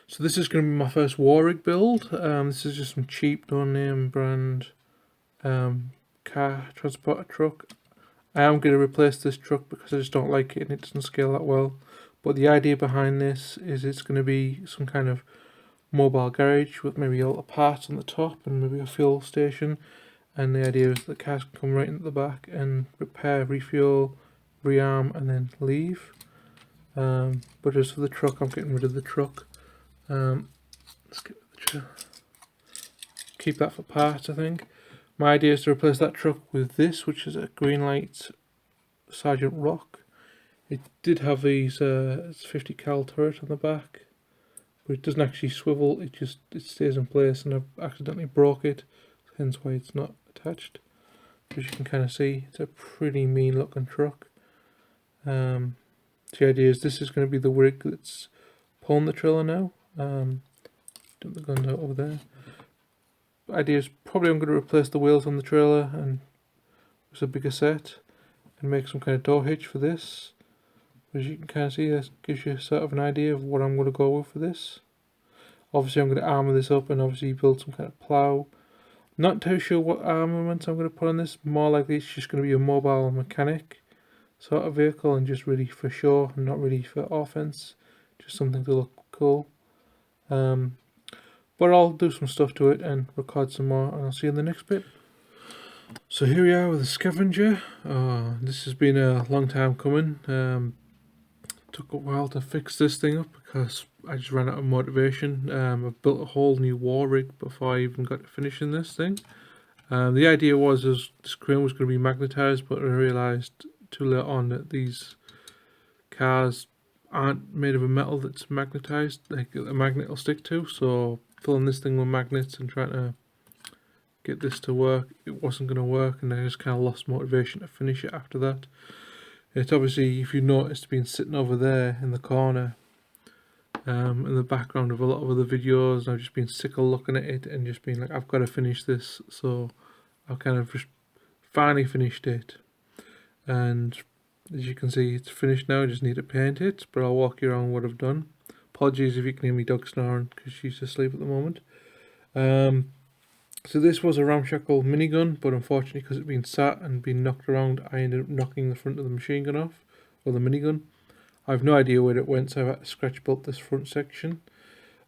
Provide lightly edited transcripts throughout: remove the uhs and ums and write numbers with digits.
So this is going to be my first warrig build. This is just some cheap no-name brand car transporter truck. I am going to replace this truck because I just don't like it and it doesn't scale that well. But the idea behind this is it's going to be some kind of mobile garage with maybe all the parts on the top and maybe a fuel station. And the idea is the cars can come right into the back and repair, refuel, rearm, and then leave. But as for the truck, I'm getting rid of the truck. Let's get the trailer. Keep that for parts, I think. My idea is to replace that truck with this, which is a Greenlights Sergeant Rock. It did have these 50 cal turret on the back, but it doesn't actually swivel. It stays in place, and I've accidentally broke it, hence why it's not attached. As you can kind of see, it's a pretty mean looking truck. The idea is this is going to be the rig that's pulling the trailer now. Dump the guns out over there. The idea is probably I'm going to replace the wheels on the trailer and use a bigger set and make some kind of door hitch for this. As you can kind of see, this gives you sort of an idea of what I'm going to go with for this. Obviously I'm going to armour this up and obviously build some kind of plough. Not too sure what armaments I'm going to put on this. More likely it's just going to be a mobile mechanic sort of vehicle and just really for show and not really for offense. Just something to look cool. But I'll do some stuff to it and record some more, and I'll see you in the next bit. So here we are with the Scavenger. This has been a long time coming. Took a while to fix this thing up because I just ran out of motivation. I've built a whole new war rig before I even got to finishing this thing. The idea was this crane was going to be magnetized, but I realised too late on that these cars aren't made of a metal that's magnetized, like a magnet will stick to. So filling this thing with magnets and trying to get this to work, it wasn't going to work, and I just kind of lost motivation to finish it after that. It's obviously, if you noticed, been sitting over there in the corner in the background of a lot of other videos. I've just been sick of looking at it and just been like, I've got to finish this. So I've kind of just finally finished it, and as you can see, it's finished now. I just need to paint it, but I'll walk you around what I've done. Apologies if you can hear me dog snoring because she's asleep at the moment. So this was a ramshackle minigun, but unfortunately because it's been sat and been knocked around, I ended up knocking the front of the machine gun off, or the minigun. I have no idea where it went, so I've had to scratch built this front section.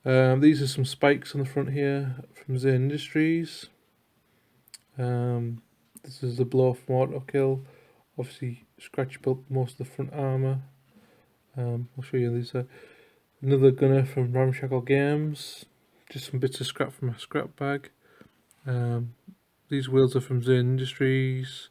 These are some spikes on the front here from Zen Industries. This is the blow from Autokill. Obviously scratch built most of the front armour. I'll show you these. Another gunner from Ramshackle Games. Just some bits of scrap from my scrap bag. These wheels are from Zen Industries.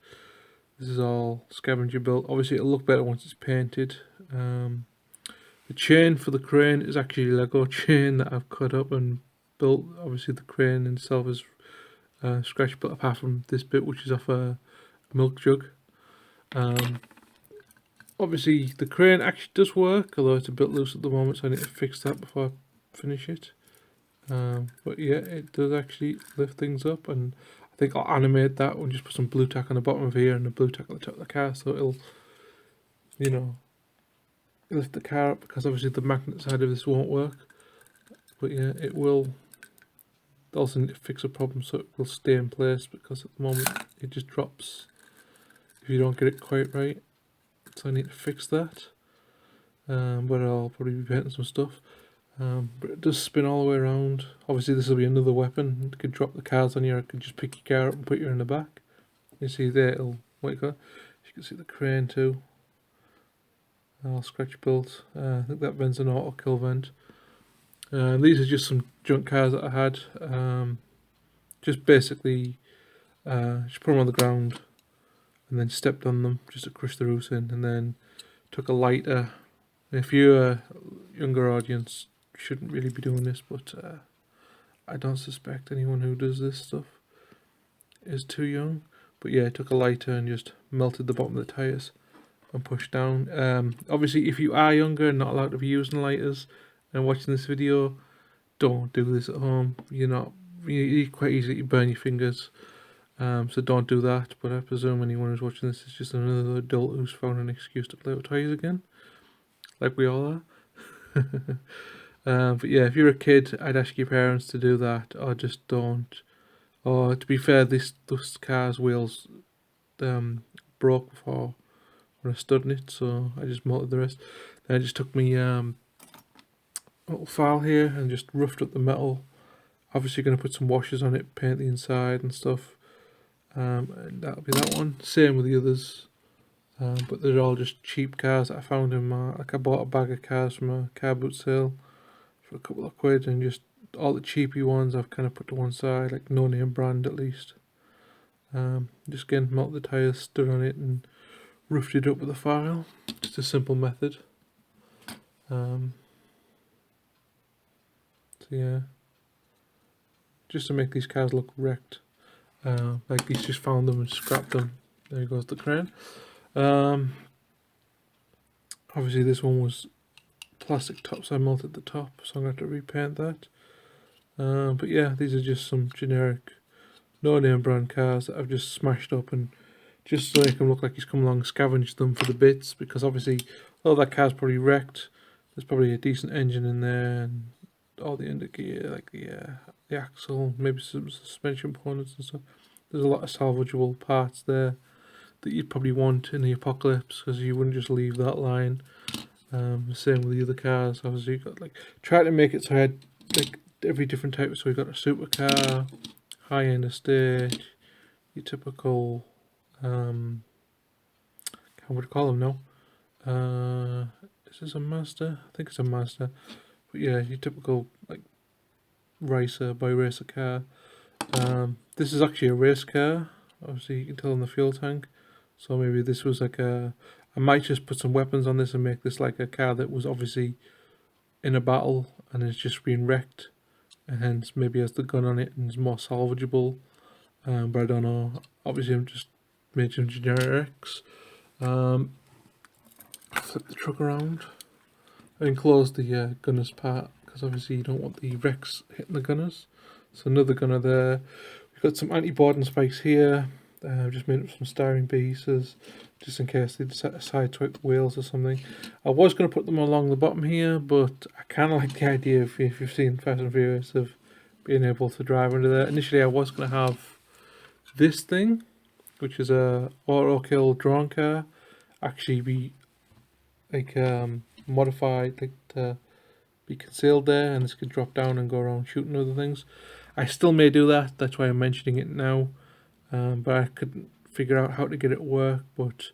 This is all Scavenger built. Obviously it'll look better once it's painted. The chain for the crane is actually Lego chain that I've cut up and built. Obviously the crane itself is scratch built apart from this bit, which is off a milk jug. Obviously the crane actually does work, although it's a bit loose at the moment, so I need to fix that before I finish it. But yeah, it does actually lift things up, and I think I'll animate that and just put some blue tack on the bottom of here and the blue tack on the top of the car, so it'll, you know, lift the car up, because obviously the magnet side of this won't work. But yeah, it will also need to fix a problem so it will stay in place, because at the moment it just drops if you don't get it quite right. So I need to fix that. But I'll probably be painting some stuff. But it does spin all the way around. Obviously this will be another weapon. You could drop the cars on you, or you could just pick your car up and put you in the back. You see there, it'll, what you got? You can see the crane too. All scratch built. I think that vent's an auto kill vent. These are just some junk cars that I had. Just basically just put them on the ground and then stepped on them just to crush the roofs in, and then took a lighter. If you're a younger audience, shouldn't really be doing this, but I don't suspect anyone who does this stuff is too young. But yeah, I took a lighter and just melted the bottom of the tyres and pushed down. Obviously if you are younger and not allowed to be using lighters and watching this video, don't do this at home. You quite easily burn your fingers, so don't do that. But I presume anyone who's watching this is just another adult who's found an excuse to play with toys again, like we all are. But yeah, if you're a kid, I'd ask your parents to do that, or just don't. Or to be fair, this car's wheels broke before when I stood in it, so I just melted the rest. Then I just took me little file here and just roughed up the metal. Obviously going to put some washes on it, paint the inside and stuff. And that'll be that one. Same with the others. But they're all just cheap cars that I found in my, like I bought a bag of cars from a car boot sale for a couple of quid, and just all the cheapy ones I've kind of put to one side, like no name brand at least. Just again melted the tyres, stood on it and roughed it up with a file. Just a simple method. So yeah, just to make these cars look wrecked. Like he's just found them and scrapped them. There goes the crane. Obviously this one was plastic top, so I melted the top, so I'm going to have to repaint that. But yeah, these are just some generic no name brand cars that I've just smashed up, and just so they can look like he's come along, scavenged them for the bits, because obviously all that car's probably wrecked. There's probably a decent engine in there and all the undergear, like the axle, maybe some suspension components and stuff. There's a lot of salvageable parts there that you'd probably want in the apocalypse, because you wouldn't just leave that line. Same with the other cars. Obviously, you got like try to make it so I had like every different type. So we got a supercar, high-end estate, your typical how would you call them now? Is this a Mazda? I think it's a Mazda. But yeah, your typical like racer, boy racer car. This is actually a race car. Obviously, you can tell in the fuel tank. So maybe this was like a. I might just put some weapons on this and make this like a car that was obviously in a battle and is just being wrecked, and hence maybe has the gun on it and is more salvageable. But I don't know. Obviously, I'm just making generics. Flip the truck around and enclose the gunners part, because obviously you don't want the wrecks hitting the gunners. So another gunner there. We've got some anti-boarding spikes here. Just made up some styrene pieces just in case they decide to sideswipe wheels or something. I was going to put them along the bottom here, but I kind of like the idea, if you've seen Fast and Furious, of being able to drive under there. Initially I was going to have this thing, which is a auto kill drone car, actually be like modified, like to be concealed there, and this could drop down and go around shooting other things. I still may do that, that's why I'm mentioning it now. But I couldn't figure out how to get it to work, but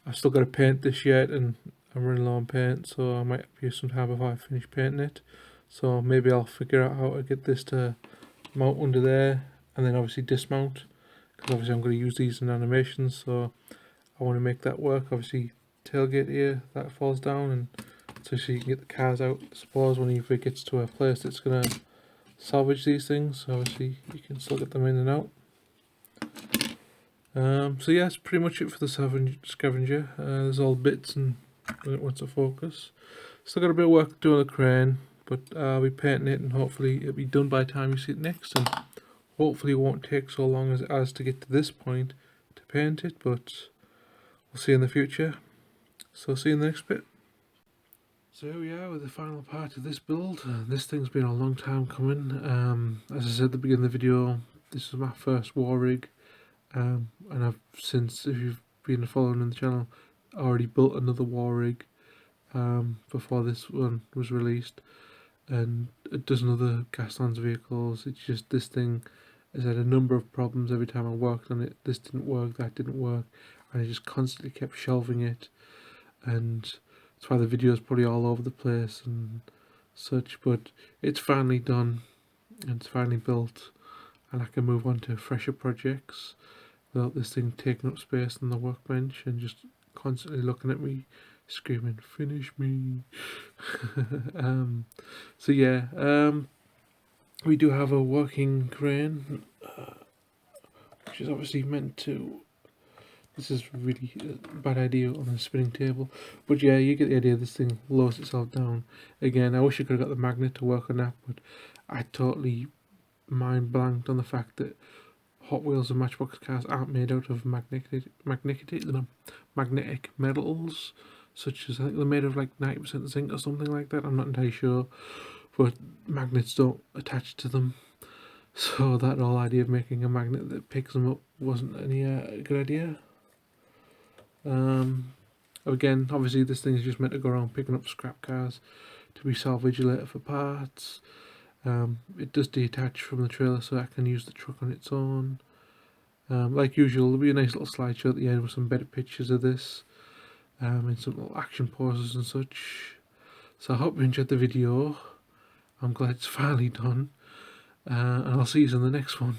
I've still got to paint this yet, and I'm running low on paint, so I might use some time before I finish painting it. So maybe I'll figure out how to get this to mount under there, and then obviously dismount, because obviously I'm going to use these in animations, so I want to make that work. Obviously tailgate here, that falls down, and so you can get the cars out. I suppose when it gets to a place that's going to salvage these things, so obviously you can still get them in and out. So yeah, that's pretty much it for the Scavenger. There's all bits and when it wants to focus. Still got a bit of work to do on the crane, but I'll be painting it, and hopefully it'll be done by the time you see it next, and hopefully it won't take so long as it has to get to this point to paint it, but we'll see in the future. So see you in the next bit. So here we are with the final part of this build. This thing's been a long time coming. As I said at the beginning of the video, this is my first war rig. And I've since, if you've been following on the channel, already built another war rig before this one was released, and a dozen other Gaslands vehicles. It's just this thing has had a number of problems every time I worked on it. This didn't work, that didn't work, and I just constantly kept shelving it, and that's why the video is probably all over the place and such. But it's finally done, and it's finally built, and I can move on to fresher projects without this thing taking up space on the workbench and just constantly looking at me screaming, "Finish me." So yeah, we do have a working crane, which is obviously meant to, this is really a bad idea on a spinning table, but yeah, you get the idea. This thing lowers itself down. Again, I wish I could have got the magnet to work on that, but I totally mind blanked on the fact that Hot Wheels and Matchbox cars aren't made out of magnetic metals, such as, I think they're made of like 90% zinc or something like that. I'm not entirely sure, but magnets don't attach to them, so that whole idea of making a magnet that picks them up wasn't any good idea. Again, obviously this thing is just meant to go around picking up scrap cars to be salvaged later for parts. It does detach from the trailer, so I can use the truck on its own. Like usual, there'll be a nice little slideshow at the end with some better pictures of this, and some little action poses and such. So I hope you enjoyed the video. I'm glad it's finally done, and I'll see you in the next one.